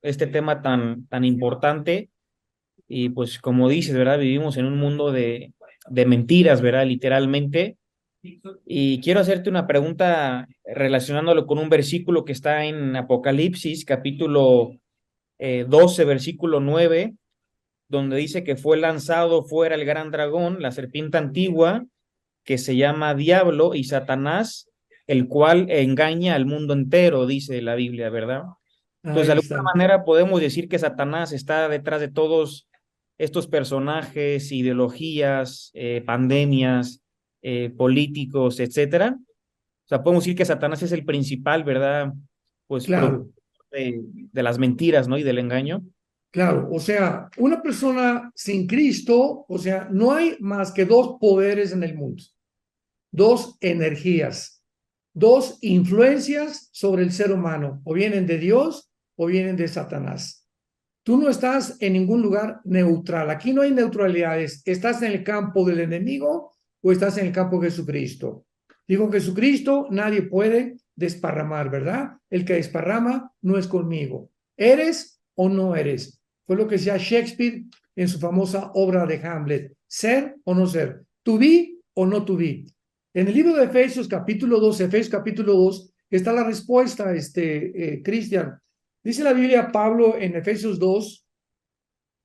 este tema tan importante. Y pues como dices, ¿verdad? Vivimos en un mundo de mentiras, ¿verdad? Literalmente. Y quiero hacerte una pregunta relacionándolo con un versículo que está en Apocalipsis, capítulo 12, versículo 9, donde dice que fue lanzado fuera el gran dragón, la serpiente antigua, que se llama Diablo y Satanás, el cual engaña al mundo entero, dice la Biblia, ¿verdad? Entonces, de Ahí alguna está. manera podemos decir que Satanás está detrás de todos estos personajes, ideologías, pandemias, políticos, etcétera. O sea, podemos decir que Satanás es el principal, ¿verdad? Pues Claro, de las mentiras, ¿no? Y del engaño. claro. O sea, una persona sin Cristo, o sea, no hay más que dos poderes en el mundo, dos energías, dos influencias sobre el ser humano, o vienen de Dios o vienen de Satanás. Tú no estás en ningún lugar neutral. Aquí no hay neutralidades. ¿Estás en el campo del enemigo o estás en el campo de Jesucristo? Digo Jesucristo, nadie puede desparramar, ¿verdad? El que desparrama no es conmigo. ¿Eres o no eres? Fue lo que decía Shakespeare en su famosa obra de Hamlet. ¿Ser o no ser? ¿To be o no to be? En el libro de Efesios capítulo 2, Efesios capítulo 2, está la respuesta, Cristian. Dice la Biblia, Pablo en Efesios 2,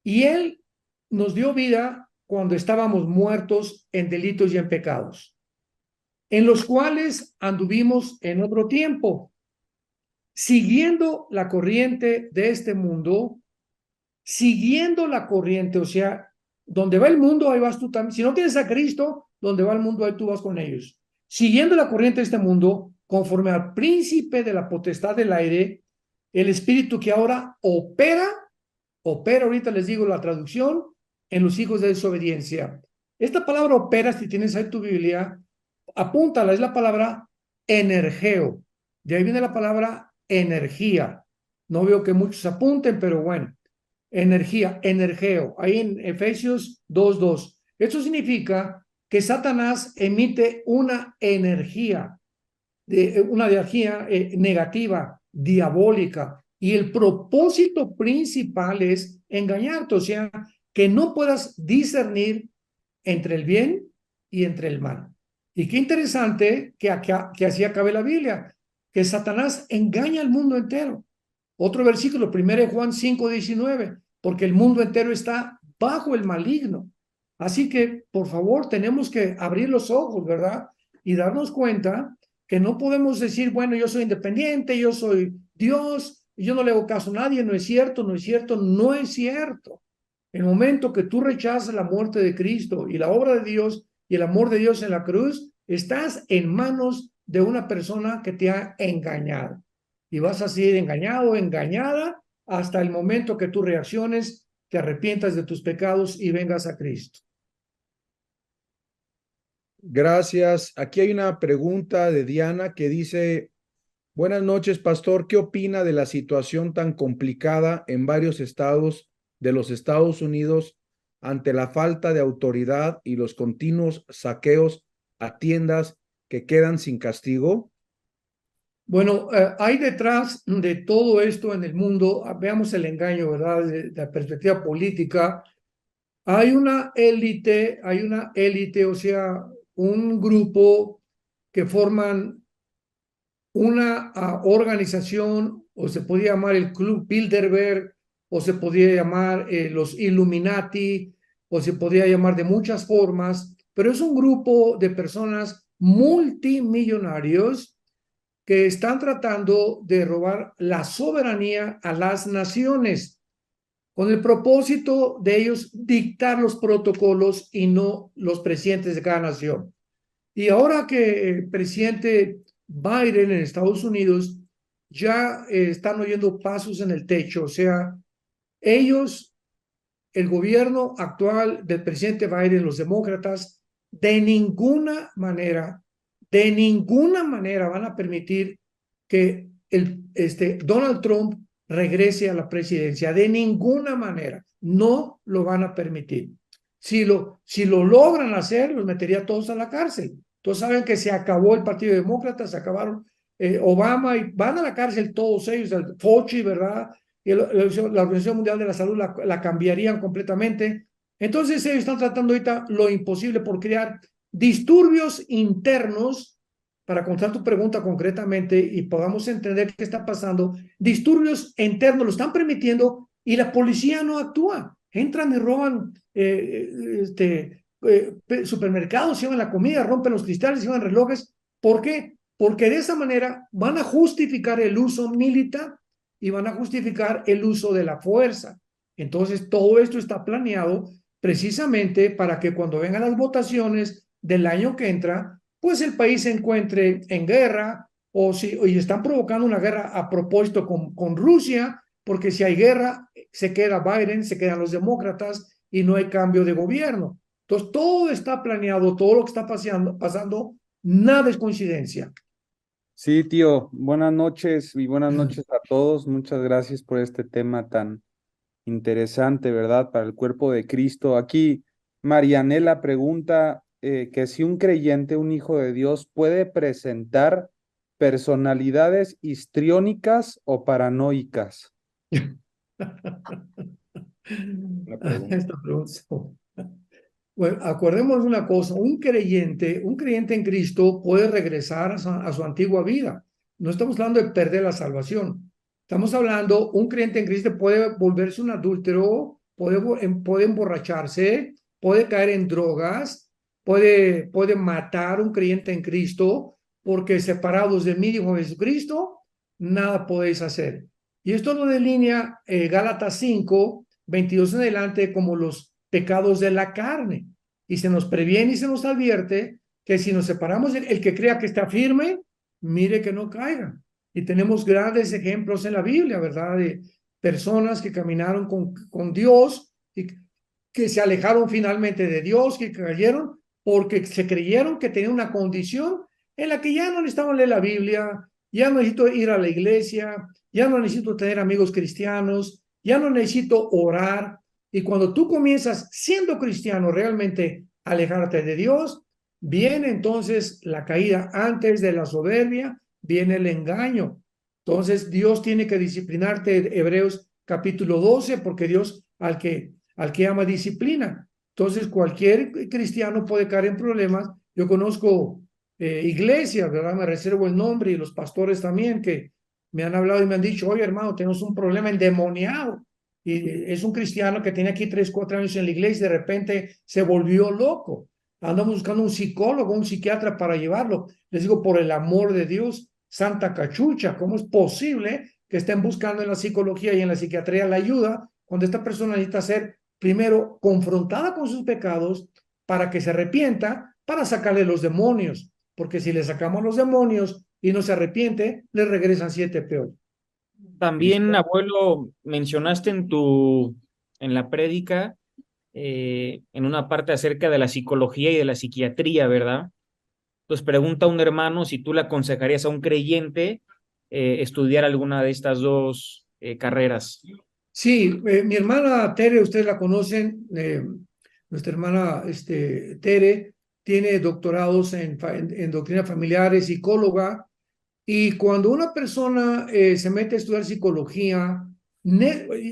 y él nos dio vida cuando estábamos muertos en delitos y en pecados, en los cuales anduvimos en otro tiempo, siguiendo la corriente de este mundo, siguiendo la corriente, o sea, donde va el mundo, ahí vas tú también. Si no tienes a Cristo, donde va el mundo, ahí tú vas con ellos. Siguiendo la corriente de este mundo, conforme al príncipe de la potestad del aire, el espíritu que ahora opera, ahorita les digo la traducción, en los hijos de desobediencia. Esta palabra opera, si tienes ahí tu Biblia, apúntala, es la palabra energeo. De ahí viene la palabra energía. No veo que muchos apunten, pero bueno. Energía, energeo, ahí en Efesios 2:2. Eso significa que Satanás emite una energía negativa, diabólica, y el propósito principal es engañarte, o sea, que no puedas discernir entre el bien y entre el mal. Y qué interesante que así acabe la Biblia, que Satanás engaña al mundo entero. Otro versículo, 1 Juan 5:19, porque el mundo entero está bajo el maligno. Así que, por favor, tenemos que abrir los ojos, ¿verdad? Y darnos cuenta que no podemos decir, bueno, yo soy independiente, yo soy Dios, yo no le hago caso a nadie, no es cierto, no es cierto, no es cierto. El momento que tú rechazas la muerte de Cristo y la obra de Dios y el amor de Dios en la cruz, estás en manos de una persona que te ha engañado. Y vas a seguir engañado o engañada hasta el momento que tú reacciones, te arrepientas de tus pecados y vengas a Cristo. Gracias. Aquí hay una pregunta de Diana que dice, buenas noches, pastor. ¿Qué opina de la situación tan complicada en varios estados de los Estados Unidos ante la falta de autoridad y los continuos saqueos a tiendas que quedan sin castigo? Bueno, hay detrás de todo esto en el mundo, veamos el engaño, ¿verdad? De la perspectiva política, hay una élite, o sea, un grupo que forman una organización, o se podría llamar el Club Bilderberg, o se podría llamar los Illuminati, o se podría llamar de muchas formas, pero es un grupo de personas multimillonarios que están tratando de robar la soberanía a las naciones con el propósito de ellos dictar los protocolos y no los presidentes de cada nación. Y ahora que el presidente Biden en Estados Unidos ya están oyendo pasos en el techo, o sea, ellos, el gobierno actual del presidente Biden, los demócratas, de ninguna manera van a permitir que Donald Trump regrese a la presidencia. De ninguna manera. No lo van a permitir. Si lo logran hacer, los metería todos a la cárcel. Todos saben que se acabó el Partido Demócrata, se acabaron Obama y van a la cárcel todos ellos, el Fauci, ¿verdad? y la Organización Mundial de la Salud la cambiarían completamente. Entonces ellos están tratando ahorita lo imposible por crear disturbios internos, para contestar tu pregunta concretamente y podamos entender qué está pasando. Disturbios internos lo están permitiendo y la policía no actúa. Entran y roban supermercados, llevan la comida, rompen los cristales, llevan relojes. ¿Por qué? Porque de esa manera van a justificar el uso militar y van a justificar el uso de la fuerza. Entonces, todo esto está planeado precisamente para que cuando vengan las votaciones del año que entra, pues el país se encuentre en guerra o si y están provocando una guerra a propósito con Rusia, porque si hay guerra, se queda Biden, se quedan los demócratas y no hay cambio de gobierno. Entonces, todo está planeado, todo lo que está pasando, nada es coincidencia. Sí, tío, buenas noches y buenas noches a todos. Muchas gracias por este tema tan interesante, ¿verdad? Para el cuerpo de Cristo. Aquí Marianela pregunta que si un creyente, un hijo de Dios, puede presentar personalidades histriónicas o paranoicas. Esta pregunta. Bueno, acordémonos una cosa, un creyente en Cristo puede regresar a su antigua vida. No estamos hablando de perder la salvación. Estamos hablando, un creyente en Cristo puede volverse un adúltero, puede emborracharse, puede caer en drogas, puede matar un creyente en Cristo, porque separados de mí, dijo Jesucristo, nada podéis hacer. Y esto lo delinea Gálatas 5, 22 en adelante como los pecados de la carne. Y se nos previene y se nos advierte que si nos separamos, el que crea que está firme, mire que no caiga. Y tenemos grandes ejemplos en la Biblia, ¿verdad? De personas que caminaron con Dios y que se alejaron finalmente de Dios, que cayeron porque se creyeron que tenían una condición en la que ya no necesitaban leer la Biblia, ya no necesito ir a la iglesia, ya no necesito tener amigos cristianos, ya no necesito orar. Y cuando tú comienzas siendo cristiano realmente a alejarte de Dios, viene entonces la caída. Antes de la soberbia viene el engaño. Entonces Dios tiene que disciplinarte, Hebreos capítulo 12, porque Dios al que ama disciplina. Entonces cualquier cristiano puede caer en problemas. Yo conozco iglesias, ¿verdad? Me reservo el nombre, y los pastores también, que me han hablado y me han dicho, oye hermano, tenemos un problema endemoniado. Y es un cristiano que tiene aquí 3, 4 años en la iglesia y de repente se volvió loco. Andamos buscando un psicólogo, un psiquiatra para llevarlo. Les digo, por el amor de Dios, santa cachucha, ¿cómo es posible que estén buscando en la psicología y en la psiquiatría la ayuda cuando esta persona necesita ser primero confrontada con sus pecados para que se arrepienta, para sacarle los demonios? Porque si le sacamos los demonios y no se arrepiente, le regresan 7 peor. También, abuelo, mencionaste en la prédica, en una parte acerca de la psicología y de la psiquiatría, ¿verdad? Entonces pregunta un hermano si tú le aconsejarías a un creyente estudiar alguna de estas dos carreras. Sí, mi hermana Tere, ustedes la conocen, nuestra hermana Tere tiene doctorados en doctrina familiar, es psicóloga, y cuando una persona se mete a estudiar psicología,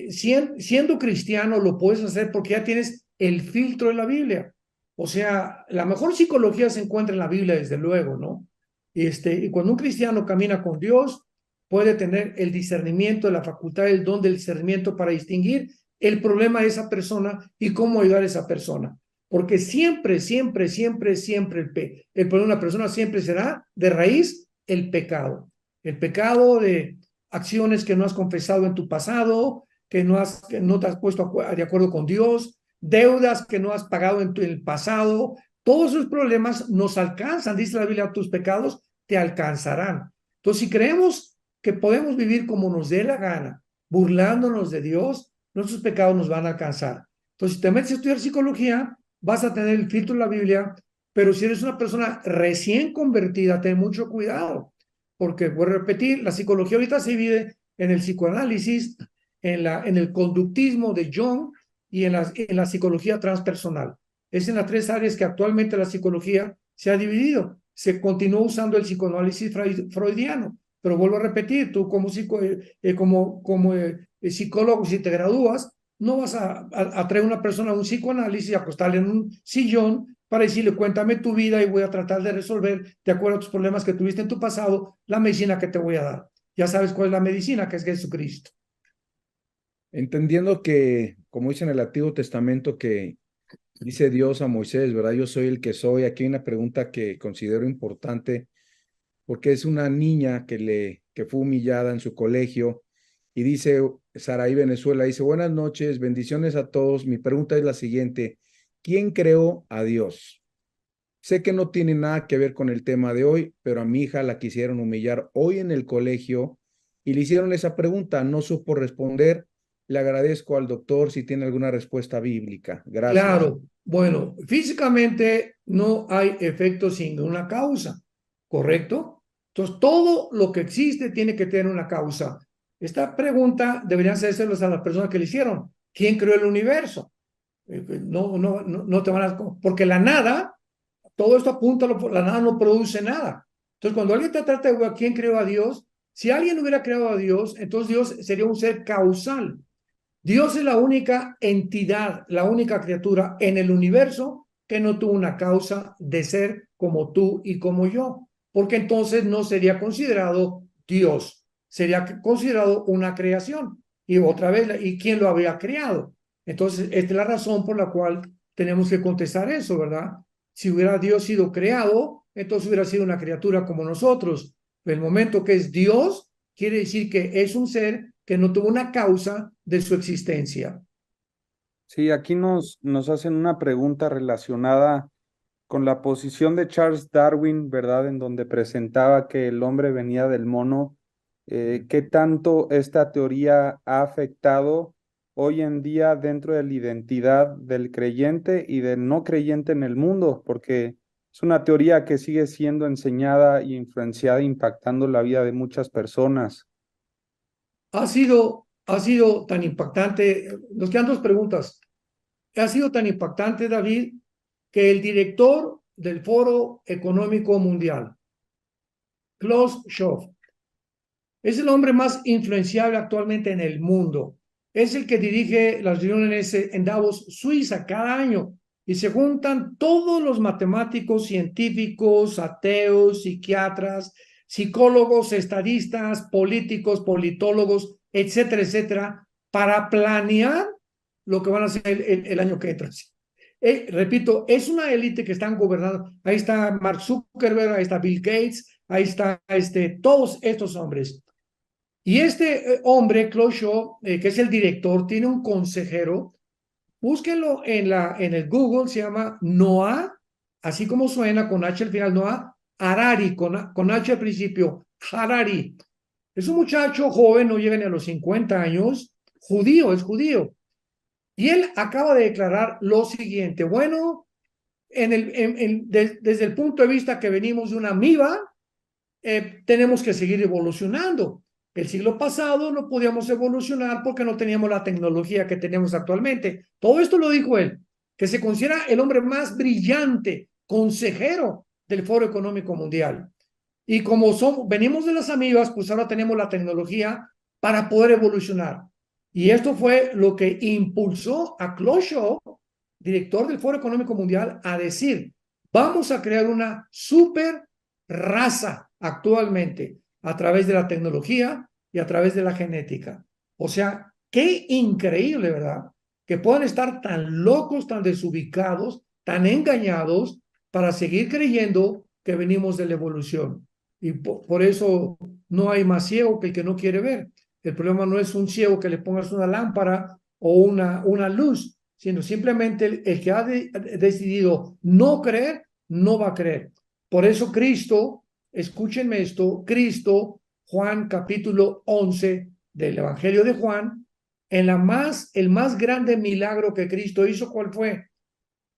siendo cristiano lo puedes hacer porque ya tienes el filtro de la Biblia. O sea, la mejor psicología se encuentra en la Biblia, desde luego, ¿no? Y cuando un cristiano camina con Dios, puede tener el discernimiento, la facultad, el don del discernimiento para distinguir el problema de esa persona y cómo ayudar a esa persona. Porque siempre, siempre, siempre, siempre el problema de una persona siempre será de raíz el pecado. El pecado de acciones que no has confesado en tu pasado, que no te has puesto de acuerdo con Dios, deudas que no has pagado en el pasado. Todos esos problemas nos alcanzan, dice la Biblia, tus pecados te alcanzarán. Entonces, si creemos que podemos vivir como nos dé la gana, burlándonos de Dios, nuestros pecados nos van a alcanzar. Entonces, si te metes a estudiar psicología, vas a tener el filtro de la Biblia, pero si eres una persona recién convertida, ten mucho cuidado, porque voy a repetir, la psicología ahorita se divide en el psicoanálisis, en el conductismo de Jung y en la psicología transpersonal. Es en las 3 áreas que actualmente la psicología se ha dividido. Se continúa usando el psicoanálisis freudiano, pero vuelvo a repetir, tú como psicólogo si te gradúas, no vas a traer una persona a un psicoanálisis y acostarle en un sillón para decirle, cuéntame tu vida y voy a tratar de resolver, de acuerdo a tus problemas que tuviste en tu pasado, la medicina que te voy a dar. Ya sabes cuál es la medicina, que es Jesucristo. Entendiendo que, como dice en el Antiguo Testamento, que dice Dios a Moisés, ¿verdad? Yo soy el que soy. Aquí hay una pregunta que considero importante porque es una niña que fue humillada en su colegio y dice, Saraí Venezuela, dice, buenas noches, bendiciones a todos. Mi pregunta es la siguiente, ¿quién creó a Dios? Sé que no tiene nada que ver con el tema de hoy, pero a mi hija la quisieron humillar hoy en el colegio y le hicieron esa pregunta, no supo responder. Le agradezco al doctor si tiene alguna respuesta bíblica. Gracias. Claro, bueno, físicamente no hay efecto sin una causa, ¿correcto? Entonces, todo lo que existe tiene que tener una causa. Esta pregunta deberían hacérselos a las personas que le hicieron. ¿Quién creó el universo? No te van a... Porque la nada, todo esto apunta, la nada no produce nada. Entonces, cuando alguien te trata de ver quién creó a Dios, si alguien hubiera creado a Dios, entonces Dios sería un ser causal. Dios es la única entidad, la única criatura en el universo que no tuvo una causa de ser como tú y como yo, porque entonces no sería considerado Dios, sería considerado una creación. Y otra vez, ¿y quién lo había creado? Entonces, esta es la razón por la cual tenemos que contestar eso, ¿verdad? Si hubiera Dios sido creado, entonces hubiera sido una criatura como nosotros. Pero el momento que es Dios, quiere decir que es un ser que no tuvo una causa de su existencia. Sí, aquí nos hacen una pregunta relacionada con la posición de Charles Darwin, ¿verdad? En donde presentaba que el hombre venía del mono. ¿Qué tanto esta teoría ha afectado hoy en día dentro de la identidad del creyente y del no creyente en el mundo? Porque es una teoría que sigue siendo enseñada e influenciada, impactando la vida de muchas personas. Ha sido tan impactante, nos quedan dos preguntas. Ha sido tan impactante, David, que el director del Foro Económico Mundial, Klaus Schwab, es el hombre más influenciable actualmente en el mundo. Es el que dirige las reuniones en Davos, Suiza, cada año. Y se juntan todos los matemáticos, científicos, ateos, psiquiatras, psicólogos, estadistas, políticos, politólogos, etcétera, etcétera, para planear lo que van a hacer el año que entra. Repito, es una élite que están gobernando. Ahí está Mark Zuckerberg, ahí está Bill Gates, ahí está todos estos hombres. Y este hombre, Klaus Schwab, que es el director, tiene un consejero. Búsquenlo en el Google, se llama Noah, así como suena, con H al final, Noah Harari, con H al principio, Harari. Es un muchacho joven, no llega ni a los 50 años, judío, es judío. Y él acaba de declarar lo siguiente, bueno, desde el punto de vista que venimos de una amiba, tenemos que seguir evolucionando. El siglo pasado no podíamos evolucionar porque no teníamos la tecnología que tenemos actualmente. Todo esto lo dijo él, que se considera el hombre más brillante, consejero del Foro Económico Mundial. Y como venimos de las amibas, pues ahora tenemos la tecnología para poder evolucionar. Y esto fue lo que impulsó a Klaus Schwab, director del Foro Económico Mundial, a decir, vamos a crear una super raza actualmente a través de la tecnología y a través de la genética. O sea, qué increíble, ¿verdad? Que puedan estar tan locos, tan desubicados, tan engañados para seguir creyendo que venimos de la evolución. Y por eso no hay más ciego que el que no quiere ver. El problema no es un ciego que le pongas una lámpara o una luz, sino simplemente el que ha decidido no creer, no va a creer. Por eso Cristo, escúchenme esto, Cristo, Juan capítulo 11 del Evangelio de Juan, el más grande milagro que Cristo hizo, ¿cuál fue?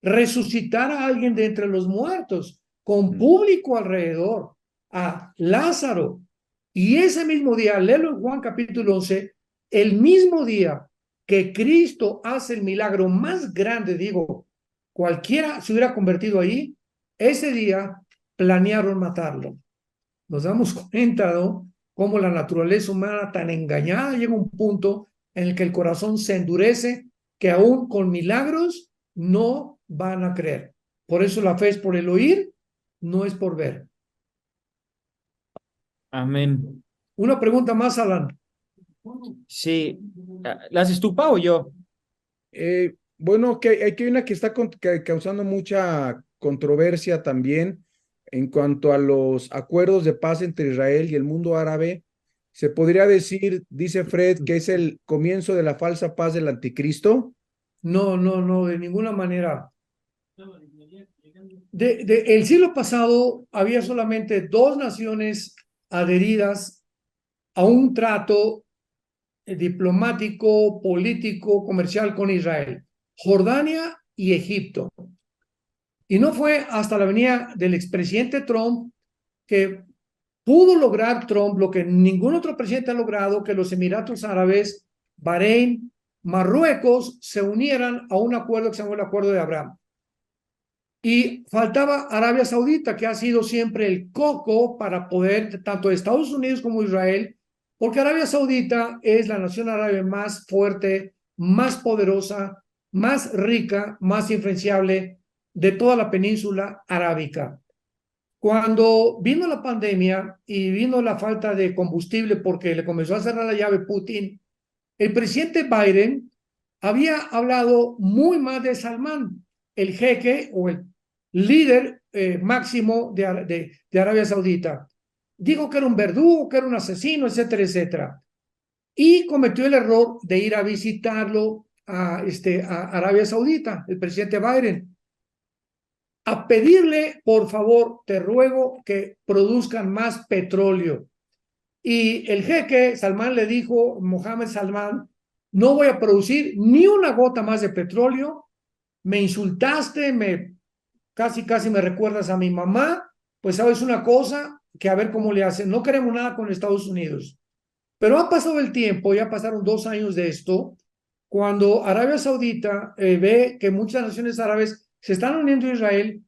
Resucitar a alguien de entre los muertos, con público alrededor, a Lázaro. Y ese mismo día, léelo en Juan capítulo 11, el mismo día que Cristo hace el milagro más grande, digo, cualquiera se hubiera convertido ahí, ese día planearon matarlo. Nos damos cuenta, ¿no? Cómo la naturaleza humana tan engañada llega a un punto en el que el corazón se endurece, que aún con milagros no van a creer. Por eso la fe es por el oír, no es por ver. Amén. Una pregunta más, Alan. Sí, ¿la haces tú, Pau, o yo? Bueno, que hay una que está causando mucha controversia también en cuanto a los acuerdos de paz entre Israel y el mundo árabe. Se podría decir, dice Fred, que es el comienzo de la falsa paz del anticristo. No, no, no, de ninguna manera. El siglo pasado había solamente dos naciones adheridas a un trato diplomático, político, comercial con Israel: Jordania y Egipto. Y no fue hasta la venida del expresidente Trump que pudo lograr Trump lo que ningún otro presidente ha logrado, que los Emiratos Árabes, Bahrein, Marruecos se unieran a un acuerdo que se llamó el Acuerdo de Abraham. Y faltaba Arabia Saudita, que ha sido siempre el coco para poder, tanto de Estados Unidos como Israel, porque Arabia Saudita es la nación árabe más fuerte, más poderosa, más rica, más influenciable de toda la península arábica. Cuando vino la pandemia y vino la falta de combustible porque le comenzó a cerrar la llave Putin, el presidente Biden había hablado muy mal de Salmán, el jeque o el líder máximo de Arabia Saudita. Dijo que era un verdugo, que era un asesino, etcétera, etcétera. Y cometió el error de ir a visitarlo a Arabia Saudita, el presidente Biden, a pedirle, por favor, te ruego que produzcan más petróleo. Y el jeque Salmán le dijo, Mohammed Salmán, no voy a producir ni una gota más de petróleo, me insultaste, casi me recuerdas a mi mamá, pues sabes una cosa, que a ver cómo le hacen, no queremos nada con Estados Unidos. Pero ha pasado el tiempo, ya pasaron 2 años de esto, cuando Arabia Saudita ve que muchas naciones árabes se están uniendo a Israel,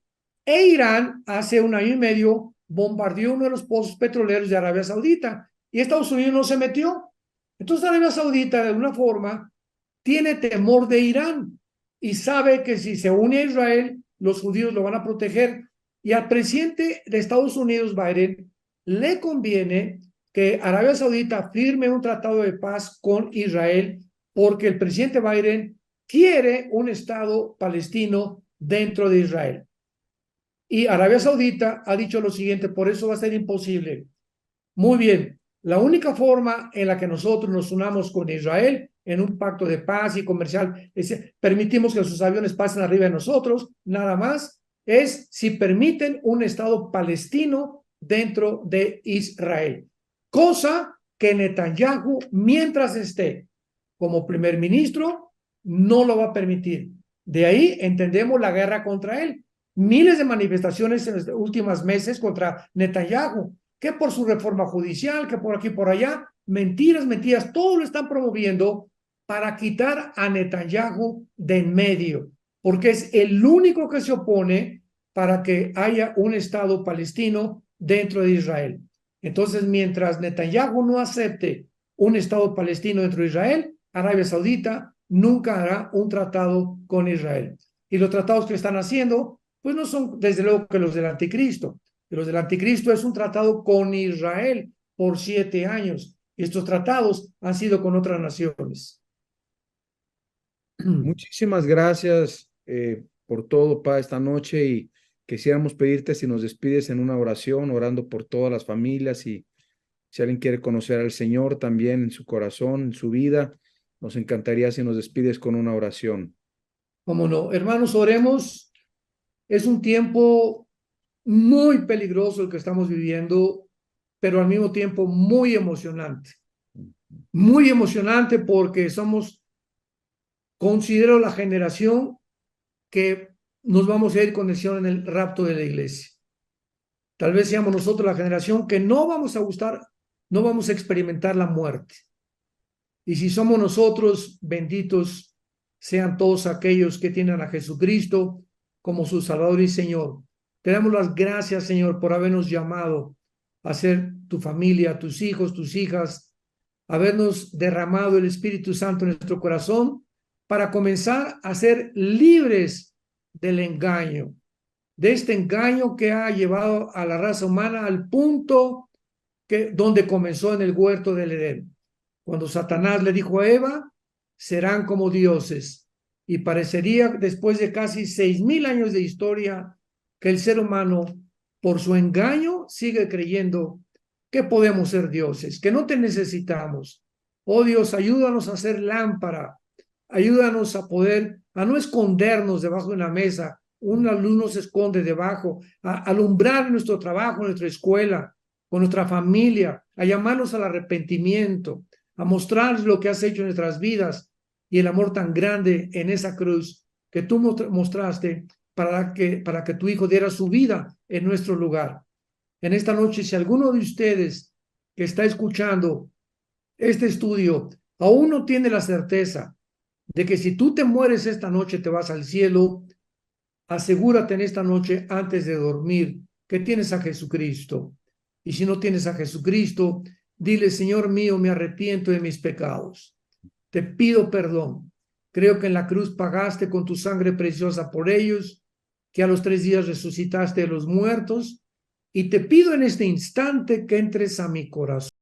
e Irán hace 1 año y medio bombardeó uno de los pozos petroleros de Arabia Saudita y Estados Unidos no se metió. Entonces Arabia Saudita de alguna forma tiene temor de Irán y sabe que si se une a Israel, los judíos lo van a proteger. Y al presidente de Estados Unidos, Biden, le conviene que Arabia Saudita firme un tratado de paz con Israel, porque el presidente Biden quiere un Estado palestino dentro de Israel. Y Arabia Saudita ha dicho lo siguiente: por eso va a ser imposible. Muy bien, la única forma en la que nosotros nos unamos con Israel en un pacto de paz y comercial, permitimos que sus aviones pasen arriba de nosotros, nada más, es si permiten un Estado palestino dentro de Israel. Cosa que Netanyahu, mientras esté como primer ministro, no lo va a permitir. De ahí entendemos la guerra contra él. Miles de manifestaciones en los últimos meses contra Netanyahu, que por su reforma judicial, que por aquí, por allá, mentiras, mentiras, todo lo están promoviendo para quitar a Netanyahu de en medio, porque es el único que se opone para que haya un Estado palestino dentro de Israel. Entonces, mientras Netanyahu no acepte un Estado palestino dentro de Israel, Arabia Saudita nunca hará un tratado con Israel. Y los tratados que están haciendo, pues no son desde luego que los del anticristo. Los del anticristo es un tratado con Israel por 7 años. Y estos tratados han sido con otras naciones. Muchísimas gracias por todo, Pa, esta noche, y quisiéramos pedirte si nos despides en una oración, orando por todas las familias, y si alguien quiere conocer al Señor también en su corazón, en su vida, nos encantaría si nos despides con una oración. Cómo no, hermanos, oremos. Es un tiempo muy peligroso el que estamos viviendo, pero al mismo tiempo muy emocionante. Muy emocionante porque considero la generación que nos vamos a ir con el en el rapto de la iglesia. Tal vez seamos nosotros la generación que no vamos a experimentar la muerte. Y si somos nosotros, benditos sean todos aquellos que tienen a Jesucristo como su Salvador y Señor. Te damos las gracias, Señor, por habernos llamado a ser tu familia, tus hijos, tus hijas, habernos derramado el Espíritu Santo en nuestro corazón para comenzar a ser libres del engaño, de este engaño que ha llevado a la raza humana al punto donde comenzó en el huerto del Edén, cuando Satanás le dijo a Eva, serán como dioses, y parecería después de casi 6,000 años de historia que el ser humano, por su engaño, sigue creyendo que podemos ser dioses, que no te necesitamos. Oh Dios, ayúdanos a ser lámpara, ayúdanos a no escondernos debajo de una mesa. Un alumno se esconde debajo, a alumbrar nuestro trabajo, nuestra escuela, con nuestra familia, a llamarnos al arrepentimiento, a mostrar lo que has hecho en nuestras vidas y el amor tan grande en esa cruz que tú mostraste para que tu Hijo diera su vida en nuestro lugar. En esta noche, si alguno de ustedes que está escuchando este estudio aún no tiene la certeza de que si tú te mueres esta noche te vas al cielo, asegúrate en esta noche antes de dormir que tienes a Jesucristo. Y si no tienes a Jesucristo, dile, Señor mío, me arrepiento de mis pecados. Te pido perdón. Creo que en la cruz pagaste con tu sangre preciosa por ellos, que a los 3 días resucitaste de los muertos. Y te pido en este instante que entres a mi corazón.